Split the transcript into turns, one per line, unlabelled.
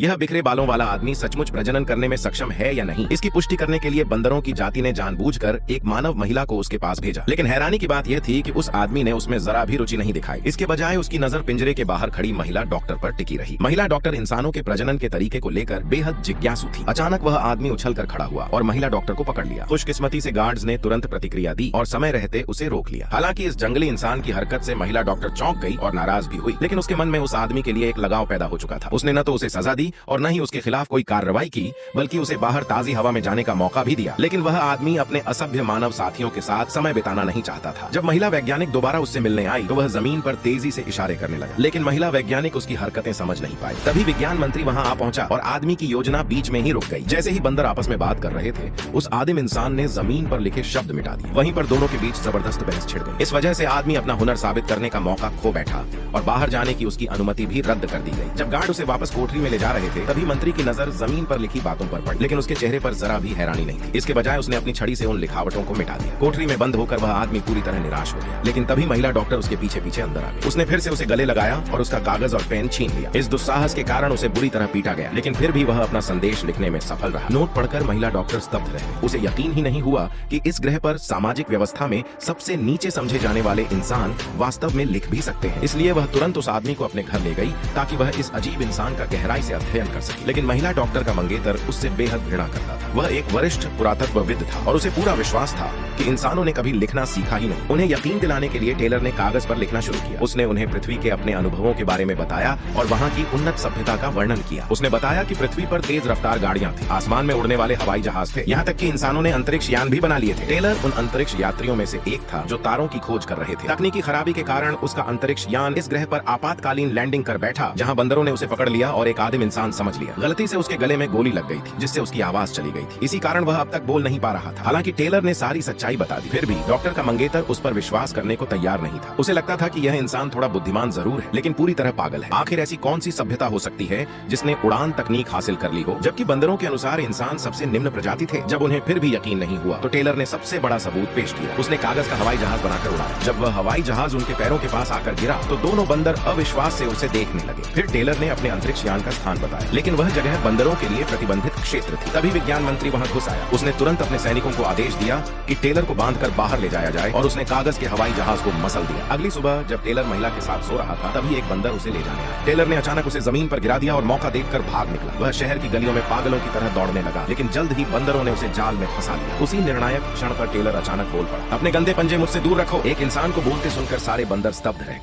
यह बिखरे बालों वाला आदमी सचमुच प्रजनन करने में सक्षम है या नहीं, इसकी पुष्टि करने के लिए बंदरों की जाति ने जानबूझकर एक मानव महिला को उसके पास भेजा। लेकिन हैरानी की बात यह थी कि उस आदमी ने उसमें जरा भी रुचि नहीं दिखाई। इसके बजाय उसकी नजर पिंजरे के बाहर खड़ी महिला डॉक्टर पर टिकी रही। महिला डॉक्टर इंसानों के प्रजनन के तरीके को लेकर बेहद जिज्ञासु थी। अचानक वह आदमी उछल कर खड़ा हुआ और महिला डॉक्टर को पकड़ लिया। खुशकिस्मती से गार्ड्स ने तुरंत प्रतिक्रिया दी और समय रहते उसे रोक लिया। हालांकि इस जंगली इंसान की हरकत से महिला डॉक्टर चौंक गई और नाराज भी हुई, लेकिन उसके मन में उस आदमी के लिए एक लगाव पैदा हो चुका था। उसने न तो उसे सजा दी और न ही उसके खिलाफ कोई कार्रवाई की, बल्कि उसे बाहर ताजी हवा में जाने का मौका भी दिया। लेकिन वह आदमी अपने असभ्य मानव साथियों के साथ समय बिताना नहीं चाहता था। जब महिला वैज्ञानिक दोबारा उससे मिलने आई तो वह जमीन पर तेजी से इशारे करने लगा, लेकिन महिला वैज्ञानिक उसकी हरकतें समझ नहीं पाई। तभी विज्ञान मंत्री वहां आ पहुंचा और आदमी की योजना बीच में ही रुक गई। जैसे ही बंदर आपस में बात कर रहे थे, उस आदिम इंसान ने जमीन पर लिखे शब्द मिटा दिए। वहीं पर दोनों के बीच जबरदस्त बहस छिड़ गई। इस वजह से आदमी अपना हुनर साबित करने का मौका खो बैठा और बाहर जाने की उसकी अनुमति भी रद्द कर दी गई। जब गार्ड उसे वापस कोठरी में ले जा रहे थे, तभी मंत्री की नजर जमीन पर लिखी बातों पर पड़ी, लेकिन उसके चेहरे पर जरा भी हैरानी नहीं थी। इसके बजाय उसने अपनी छड़ी से उन लिखावटों को मिटा दिया। कोठरी में बंद होकर वह आदमी पूरी तरह निराश हो गया। लेकिन तभी महिला डॉक्टर उसके पीछे पीछे अंदर आ गई। उसने फिर से उसे गले लगाया और उसका कागज और पेन छीन लिया। इस दुस्साहस के कारण उसे बुरी तरह पीटा गया, लेकिन फिर भी वह अपना संदेश लिखने में सफल रहा। नोट पढ़कर महिला डॉक्टर स्तब्ध रह गई। उसे यकीन ही नहीं हुआ कि इस ग्रह पर सामाजिक व्यवस्था में सबसे नीचे समझे जाने वाले इंसान वास्तव में लिख भी सकते हैं। इसलिए वह तुरंत उस आदमी को अपने घर ले गई ताकि वह इस अजीब इंसान का गहराई से अध्ययन कर सके। लेकिन महिला डॉक्टर का मंगेतर उससे बेहद घृणा करता था। वह एक वरिष्ठ पुरातत्वविद था और उसे पूरा विश्वास था कि इंसानों ने कभी लिखना सीखा ही नहीं। उन्हें यकीन दिलाने के लिए टेलर ने कागज पर लिखना शुरू किया। उसने उन्हें पृथ्वी के अपने अनुभवों के बारे में बताया और वहाँ की उन्नत सभ्यता का वर्णन किया। उसने बताया कि पृथ्वी पर तेज रफ्तार गाड़ियाँ थी, आसमान में उड़ने वाले हवाई जहाज थे, यहाँ तक कि इंसानों ने अंतरिक्ष यान भी बना लिए थे। टेलर उन अंतरिक्ष यात्रियों में से एक था जो तारों की खोज कर रहे थे। तकनीकी खराबी के कारण उसका अंतरिक्ष यान इस ग्रह पर आपातकालीन लैंडिंग कर बैठा, जहाँ बंदरों ने उसे पकड़ लिया और एक आदिम इंसान समझ लिया। गलती से उसके गले में गोली लग गई थी, जिससे उसकी आवाज चली गई थी। इसी कारण वह अब तक बोल नहीं पा रहा था। हालांकि टेलर ने सारी सच्चाई बता दी, फिर भी डॉक्टर का मंगेतर उस पर विश्वास करने को तैयार नहीं था। उसे लगता था कि यह इंसान थोड़ा बुद्धिमान जरूर है, लेकिन पूरी तरह पागल है। आखिर ऐसी कौन सी सभ्यता हो सकती है जिसने उड़ान तकनीक हासिल कर ली हो, जबकि बंदरों के अनुसार इंसान सबसे निम्न प्रजाति थे। जब उन्हें फिर भी यकीन नहीं हुआ तो टेलर ने सबसे बड़ा सबूत पेश किया। उसने कागज का हवाई जहाज बनाकर उड़ाया। जब वह हवाई जहाज उनके पैरों के पास आकर गिरा तो दोनों बंदर अविश्वास से उसे देखने लगे। फिर टेलर ने अपने अंतरिक्ष यान का स्थान बताया, लेकिन वह जगह बंदरों के लिए प्रतिबंधित क्षेत्र थी। तभी विज्ञान मंत्री वहां घुस आया। उसने तुरंत अपने सैनिकों को आदेश दिया कि टेलर को बांधकर बाहर ले जाया जाए और उसने कागज के हवाई जहाज को मसल दिया। अगली सुबह जब टेलर महिला के साथ सो रहा था, तभी एक बंदर उसे ले जाने आया। टेलर ने अचानक उसे जमीन पर गिरा दिया और मौका देखकर भाग निकला। वह शहर की गलियों में पागलों की तरह दौड़ने लगा, लेकिन जल्द ही बंदरों ने उसे जाल में फंसा लिया। उसी निर्णायक क्षण पर टेलर अचानक बोल पड़ा, अपने गंदे पंजे मुझसे दूर रखो। एक इंसान को बोलते सुनकर सारे बंदर स्तब्ध रह गए।